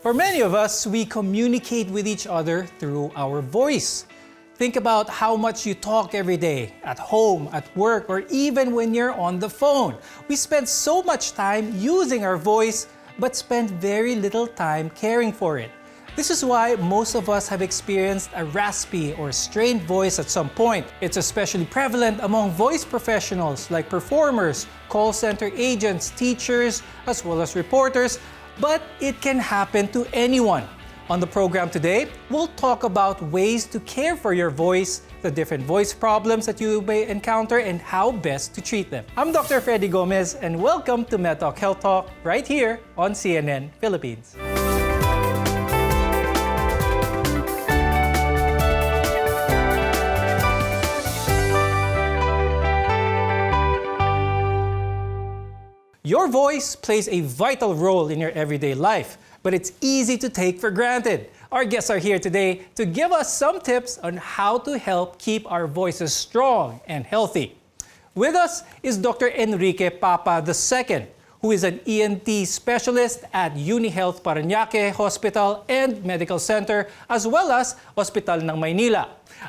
For many of us, we communicate with each other through our voice. Think about how much you talk every day, at home, at work, or even when you're on the phone. We spend so much time using our voice, but spend very little time caring for it. This is why most of us have experienced a raspy or strained voice at some point. It's especially prevalent among voice professionals like performers, call center agents, teachers, as well as reporters, but it can happen to anyone. On the program today, we'll talk about ways to care for your voice, the different voice problems that you may encounter, and how best to treat them. I'm Dr. Freddy Gomez, and welcome to MedTalk Health Talk right here on CNN Philippines. Your voice plays a vital role in your everyday life, but it's easy to take for granted. Our guests are here today to give us some tips on how to help keep our voices strong and healthy. With us is Dr. Enrique Papa II, who is an ENT specialist at UniHealth Parañaque Hospital and Medical Center, as well as Hospital ng Maynila.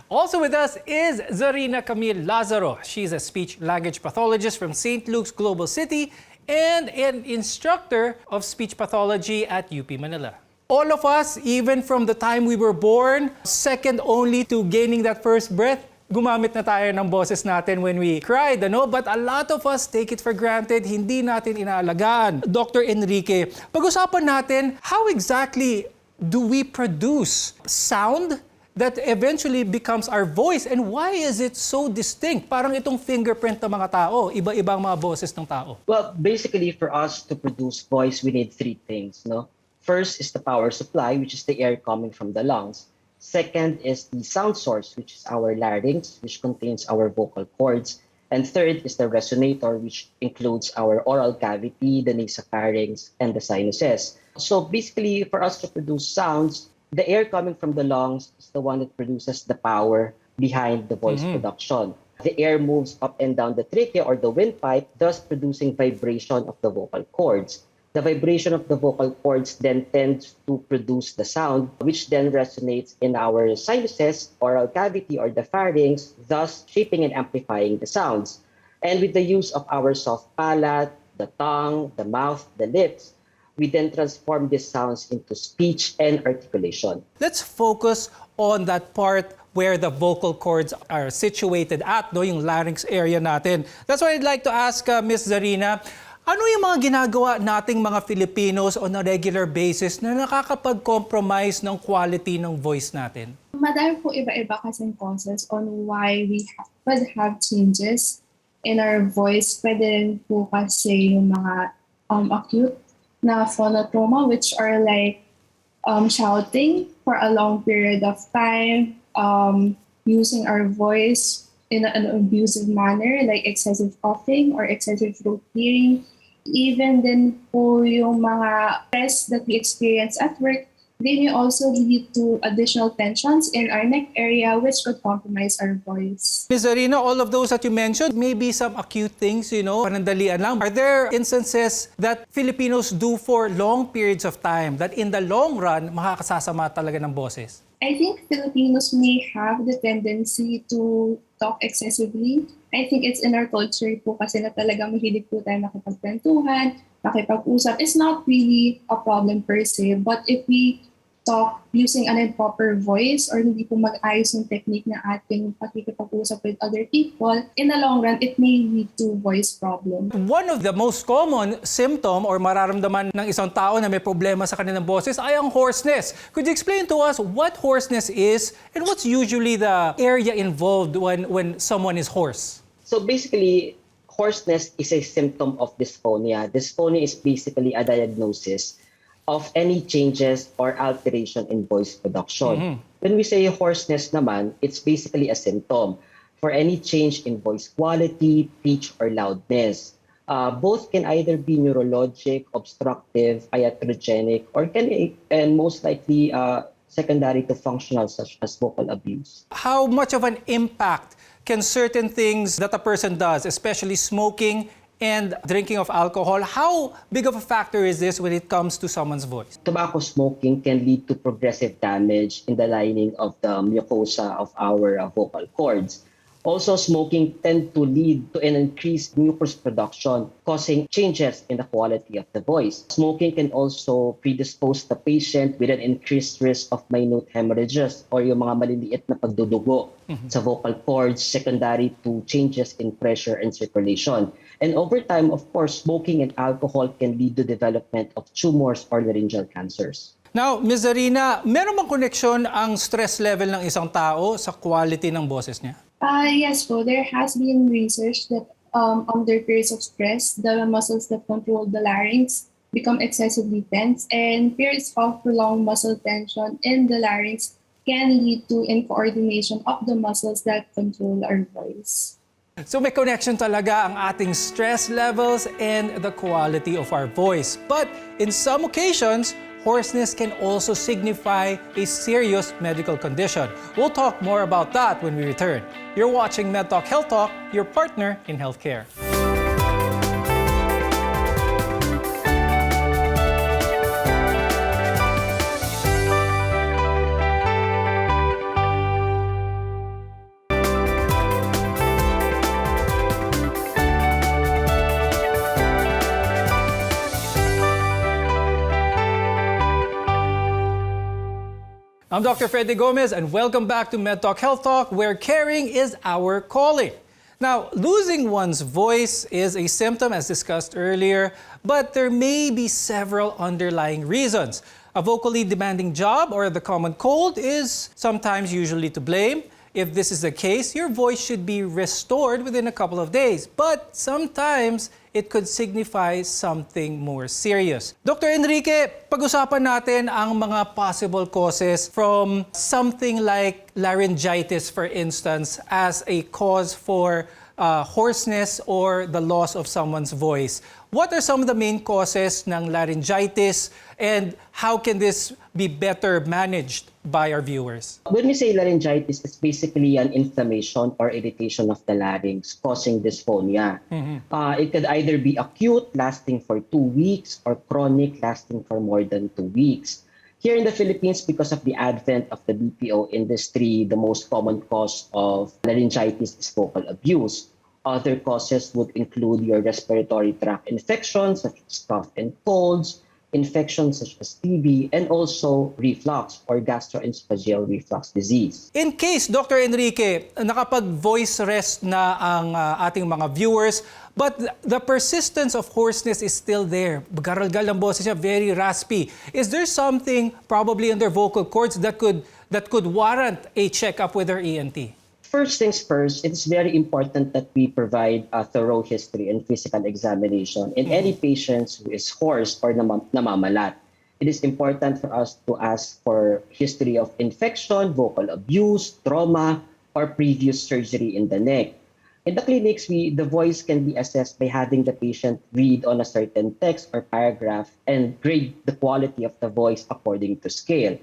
Also with us is Zarina Camille Lazaro. She's a speech-language pathologist from St. Luke's Global City and an instructor of speech pathology at UP Manila. All of us, even from the time we were born, second only to gaining that first breath, gumamit na tayo ng boses natin when we cried, ano? But a lot of us take it for granted, hindi natin inaalagaan. Dr. Enrique, pag-usapan natin, how exactly do we produce sound that eventually becomes our voice, and why is it so distinct? Parang itong fingerprint ng mga tao, iba-ibang mga boses ng tao. Well, basically for us to produce voice, we need three things, no? First is the power supply, which is the air coming from the lungs. Second is the sound source, which is our larynx, which contains our vocal cords. And third is the resonator, which includes our oral cavity, the nasopharynx, and the sinuses. So basically, for us to produce sounds, the air coming from the lungs is the one that produces the power behind the voice production. The air moves up and down the trachea or the windpipe, thus producing vibration of the vocal cords. The vibration of the vocal cords then tends to produce the sound, which then resonates in our sinuses, oral cavity, or the pharynx, thus shaping and amplifying the sounds. And with the use of our soft palate, the tongue, the mouth, the lips, we then transform these sounds into speech and articulation. Let's focus on that part where the vocal cords are situated at, no, yung larynx area natin. That's why I'd like to ask Ms. Zarina, ano yung mga ginagawa nating mga Filipinos on a regular basis na nakakapag-compromise ng quality ng voice natin? Madami po iba-iba kasing causes on why we would have changes in our voice. Pwede rin po kasi yung mga acute na phonotrauma, which are like shouting for a long period of time, using our voice in an abusive manner, like excessive coughing or excessive throat clearing. Even then po yung mga stress that we experience at work, they may also lead to additional tensions in our neck area, which could compromise our voice. Ms. Zarina, all of those that you mentioned, maybe some acute things, panandalian lang. Are there instances that Filipinos do for long periods of time that in the long run, makakasasama talaga ng boses? I think Filipinos may have the tendency to talk excessively. I think it's in our culture po kasi na talaga mahilig po tayo makipagkwentuhan, makipag-usap. It's not really a problem per se, but if we talk using an improper voice or hindi po mag-ayos yung technique na ating pakikipag-usap with other people, in the long run, it may lead to voice problem. One of the most common symptom or mararamdaman ng isang tao na may problema sa kanilang boses ay ang hoarseness. Could you explain to us what hoarseness is and what's usually the area involved when someone is hoarse? So basically, hoarseness is a symptom of dysphonia. Dysphonia is basically a diagnosis of any changes or alteration in voice production. When we say hoarseness naman, it's basically a symptom for any change in voice quality, pitch, or loudness. Both can either be neurologic, obstructive, iatrogenic, or and most likely secondary to functional, such as vocal abuse. How much of an impact can certain things that a person does, especially smoking and drinking of alcohol. How big of a factor is this when it comes to someone's voice? Tobacco smoking can lead to progressive damage in the lining of the mucosa of our vocal cords. Also, smoking tends to lead to an increased mucus production, causing changes in the quality of the voice. Smoking can also predispose the patient with an increased risk of minute hemorrhages or yung mga maliliit na pagdudugo sa vocal cords secondary to changes in pressure and circulation. And over time, of course, smoking and alcohol can lead to development of tumors or laryngeal cancers. Now, Ms. Zarina, meron bang connection ang stress level ng isang tao sa quality ng boses niya? Yes po, there has been research that under periods of stress, the muscles that control the larynx become excessively tense, and periods of prolonged muscle tension in the larynx can lead to incoordination of the muscles that control our voice. So may connection talaga ang ating stress levels and the quality of our voice. But in some occasions, hoarseness can also signify a serious medical condition. We'll talk more about that when we return. You're watching MedTalk Health Talk, your partner in healthcare. I'm Dr. Freddy Gomez, and welcome back to MedTalk Health Talk, where caring is our calling. Now, losing one's voice is a symptom, as discussed earlier, but there may be several underlying reasons. A vocally demanding job or the common cold is sometimes usually to blame. If this is the case, your voice should be restored within a couple of days. But sometimes, it could signify something more serious. Dr. Enrique, pag-usapan natin ang mga possible causes from something like laryngitis, for instance, as a cause for hoarseness or the loss of someone's voice. What are some of the main causes ng laryngitis, and how can this be better managed by our viewers? When we say laryngitis, it's basically an inflammation or irritation of the larynx causing dysphonia. It could either be acute, lasting for 2 weeks, or chronic, lasting for more than 2 weeks. Here in the Philippines, because of the advent of the BPO industry, the most common cause of laryngitis is vocal abuse. Other causes would include your respiratory tract infections, such as cough and colds, infections such as TB, and also reflux or gastroesophageal reflux disease. In case, Dr. Enrique, nakapag-voice rest na ang ating mga viewers, but the persistence of hoarseness is still there. Garalgal ang boses niya, very raspy. Is there something probably in their vocal cords that could warrant a checkup with their ENT? First things first, it is very important that we provide a thorough history and physical examination in any patients who is hoarse or namamalat. It is important for us to ask for history of infection, vocal abuse, trauma, or previous surgery in the neck. In the clinics, the voice can be assessed by having the patient read on a certain text or paragraph and grade the quality of the voice according to scale.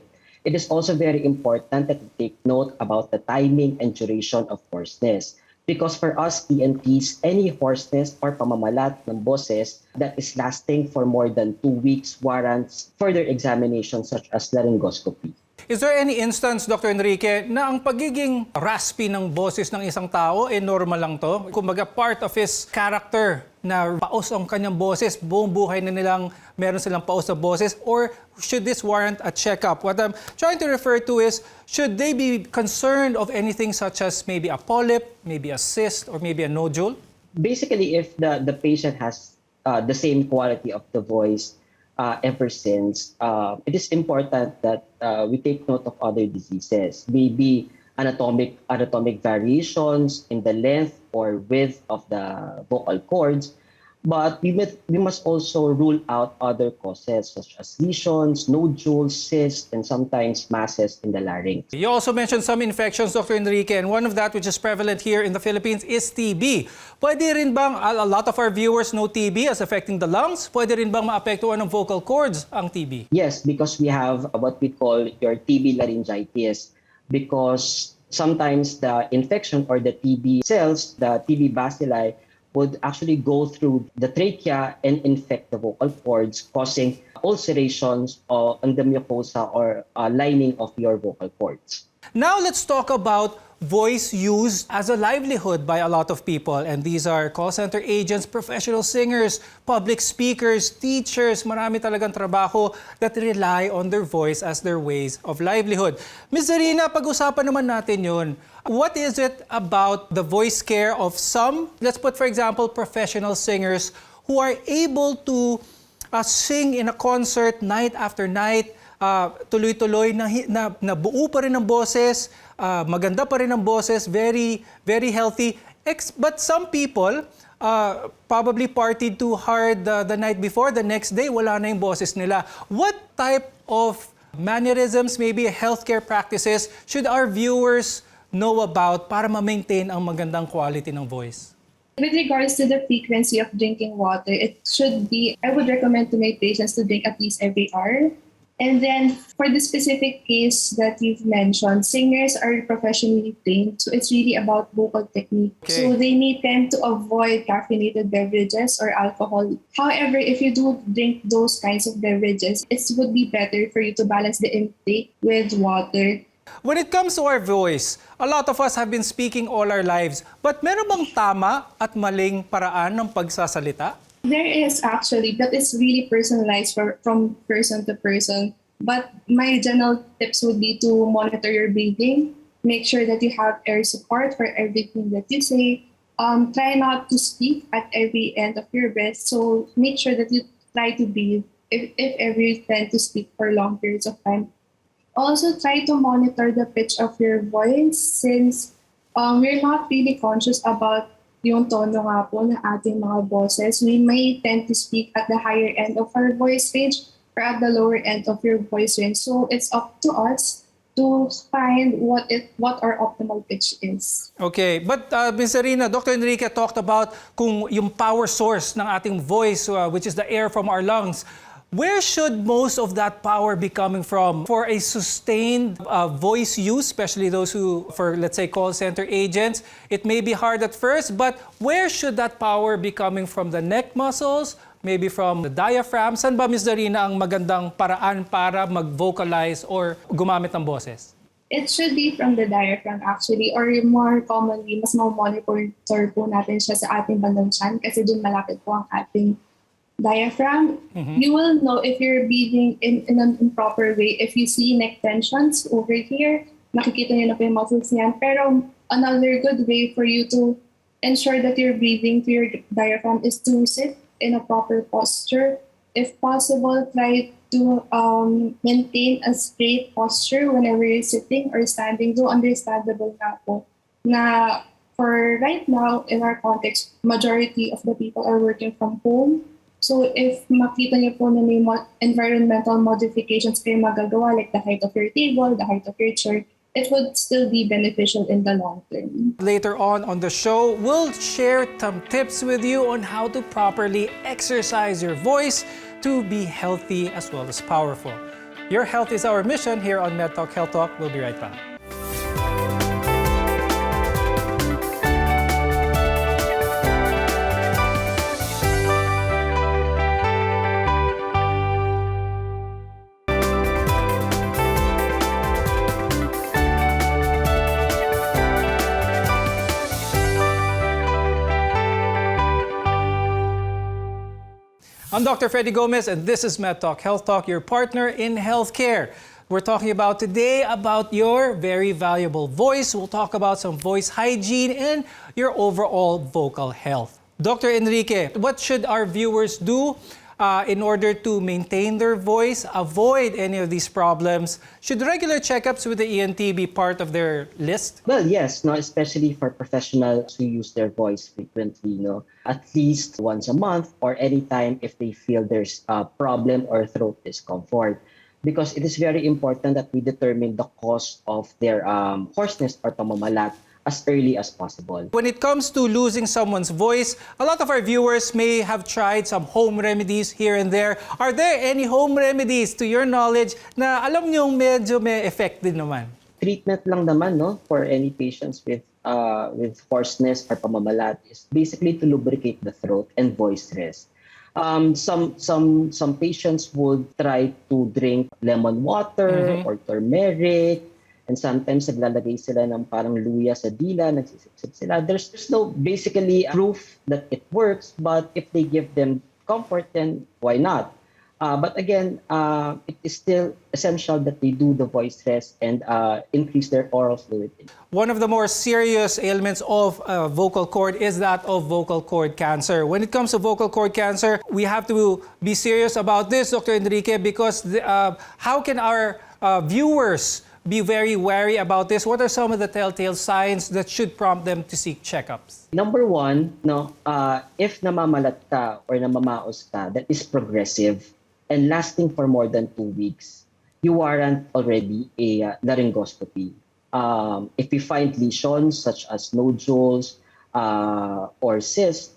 It is also very important that we take note about the timing and duration of hoarseness. Because for us ENTs, any hoarseness or pamamalat ng boses that is lasting for more than 2 weeks warrants further examination such as laryngoscopy. Is there any instance, Dr. Enrique, na ang pagiging raspy ng boses ng isang tao, normal lang to? Kumbaga, part of his character na paos ang kanyang boses, buong buhay na nilang meron silang paos na boses, or should this warrant a checkup? What I'm trying to refer to is, should they be concerned of anything such as maybe a polyp, maybe a cyst, or maybe a nodule? Basically, if the patient has the same quality of the voice ever since, it is important that we take note of other diseases, maybe anatomic variations in the length or width of the vocal cords. But we must also rule out other causes such as lesions, nodules, cysts, and sometimes masses in the larynx. You also mentioned some infections, Dr. Enrique, and one of that which is prevalent here in the Philippines is TB. Pwede rin bang, a lot of our viewers know TB as affecting the lungs, pwede rin bang maapektuhan ng vocal cords ang TB? Yes, because we have what we call your TB laryngitis, because sometimes the infection or the TB cells, the TB bacilli, would actually go through the trachea and infect the vocal cords, causing ulcerations on the mucosa or lining of your vocal cords. Now let's talk about voice used as a livelihood by a lot of people. And these are call center agents, professional singers, public speakers, teachers. Marami talagang trabaho that rely on their voice as their ways of livelihood. Ms. Zarina, pag-usapan naman natin yun. What is it about the voice care of some, let's put for example, professional singers who are able to sing in a concert night after night, tuloy-tuloy na buo pa rin ang boses, maganda pa rin ang boses, very, very healthy. But some people probably partied too hard the night before, the next day, wala na yung boses nila. What type of mannerisms, maybe healthcare practices, should our viewers know about para ma-maintain ang magandang quality ng voice? With regards to the frequency of drinking water, it should be, I would recommend to my patients to drink at least every hour. And then for the specific case that you've mentioned, singers are professionally trained, so it's really about vocal technique. Okay. So they may tend to avoid caffeinated beverages or alcohol. However, if you do drink those kinds of beverages, it would be better for you to balance the intake with water. When it comes to our voice, a lot of us have been speaking all our lives. But meron bang tama at maling paraan ng pagsasalita? There is actually, but it's really personalized from person to person. But my general tips would be to monitor your breathing. Make sure that you have air support for everything that you say. Try not to speak at every end of your breath. So make sure that you try to breathe if ever you tend to speak for long periods of time. Also, try to monitor the pitch of your voice since we're not really conscious about yung tono nga po ng ating mga boses. We may tend to speak at the higher end of our voice range or at the lower end of your voice range. So it's up to us to find what our optimal pitch is. Okay, but Ms. Zarina, Dr. Enrique talked about kung yung power source ng ating voice, which is the air from our lungs. Where should most of that power be coming from for a sustained voice use, especially those who, for let's say, call center agents? It may be hard at first, but where should that power be coming from? The neck muscles, maybe from the diaphragm? Saan ba, Ms. Zarina, ang magandang paraan para mag-vocalize or gumamit ng boses? It should be from the diaphragm actually, or more commonly, mas ma-monitor po natin siya sa ating bandang tiyan kasi dun malapit po ang ating diaphragm. You will know if you're breathing in an improper way. If you see neck tensions over here, nakikita niyo na po yung muscles niyan. Pero another good way for you to ensure that you're breathing through your diaphragm is to sit in a proper posture. If possible, try to maintain a straight posture whenever you're sitting or standing. So understandable na po na for right now, in our context, majority of the people are working from home. So if makita niyo po na may environmental modifications kayo magagawa, like the height of your table, the height of your chair, it would still be beneficial in the long term. Later on the show, we'll share some tips with you on how to properly exercise your voice to be healthy as well as powerful. Your health is our mission here on MedTalk Health Talk. We'll be right back. I'm Dr. Freddy Gomez, and this is MedTalk Health Talk, your partner in healthcare. We're talking about today about your very valuable voice. We'll talk about some voice hygiene and your overall vocal health. Dr. Enrique, what should our viewers do in order to maintain their voice, avoid any of these problems? Should regular checkups with the ENT be part of their list? Well, yes, no, especially for professionals who use their voice frequently, at least once a month or anytime if they feel there's a problem or throat discomfort. Because it is very important that we determine the cause of their hoarseness or pamamalat as early as possible. When it comes to losing someone's voice, a lot of our viewers may have tried some home remedies here and there. Are there any home remedies to your knowledge na alam niyong medyo may effect din naman? Treatment lang naman, for any patients with with hoarseness or pamamalat is basically to lubricate the throat and voice rest. Some patients would try to drink lemon water or turmeric, and sometimes naglalagay sila ng parang luya sa dila, nagsisipsip sila. There's no basically proof that it works, but if they give them comfort, then why not? But again, it is still essential that they do the voice rest and increase their oral fluid. One of the more serious ailments of vocal cord is that of vocal cord cancer. When it comes to vocal cord cancer, we have to be serious about this, Dr. Enrique, because how can our viewers be very wary about this? What are some of the telltale signs that should prompt them to seek checkups? Number one, if namamalat ka or namamaos ka, that is progressive and lasting for more than 2 weeks, you warrant already a laryngoscopy. If we find lesions such as nodules or cysts,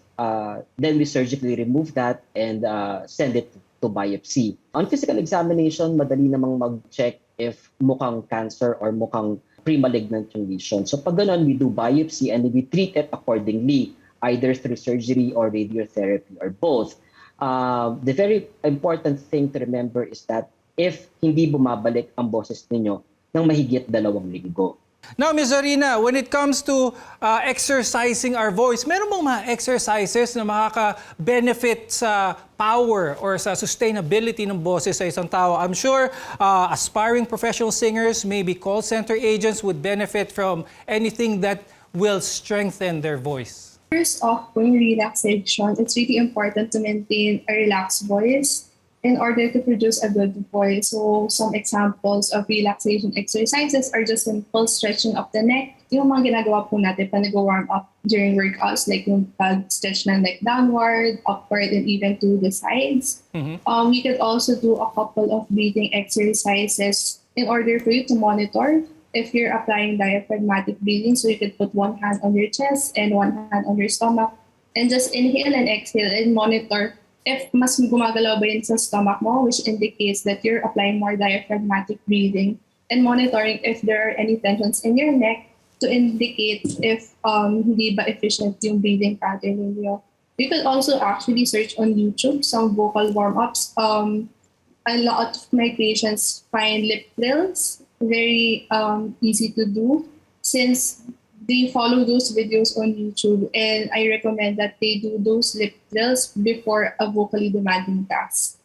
then we surgically remove that and send it to biopsy. On physical examination, madali namang mag-check if mukhang cancer or mukhang pre-malignant yung lesion. So pag ganun, we do biopsy and we treat it accordingly, either through surgery or radiotherapy or both. The very important thing to remember is that if hindi bumabalik ang boses ninyo ng mahigit 2 linggo. Now, Ms. Zarina, when it comes to exercising our voice, meron bang mga exercises na makaka-benefit sa power or sa sustainability ng boses sa isang tao? I'm sure aspiring professional singers, maybe call center agents would benefit from anything that will strengthen their voice. First off, when relaxation, it's really important to maintain a relaxed voice in order to produce a good voice. So some examples of relaxation exercises are just simple stretching of the neck. Yung mga ginagawa po natin pa nag-warm up during workouts, like yung pag-stretch ng neck downward, upward, and even to the sides. We could also do a couple of breathing exercises in order for you to monitor if you're applying diaphragmatic breathing. So you could put one hand on your chest and one hand on your stomach and just inhale and exhale and monitor if mas gumagalaw ba yun sa stomach mo, which indicates that you're applying more diaphragmatic breathing, and monitoring if there are any tensions in your neck to indicate if hindi ba efficient yung breathing pattern ninyo. You could also actually search on YouTube some vocal warm-ups. A lot of my patients find lip trills very easy to do since they follow those videos on YouTube, and I recommend that they do those lip trills before a vocally demanding task.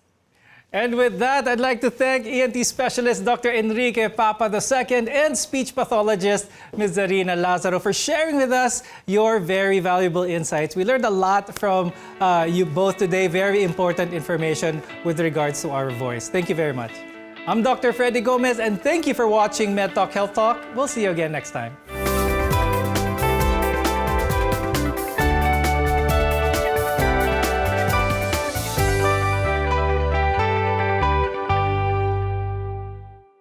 And with that, I'd like to thank ENT specialist Dr. Enrique Papa II and speech pathologist Ms. Zarina Lazaro for sharing with us your very valuable insights. We learned a lot from you both today, very important information with regards to our voice. Thank you very much. I'm Dr. Freddy Gomez, and thank you for watching MedTalk Health Talk. We'll see you again next time.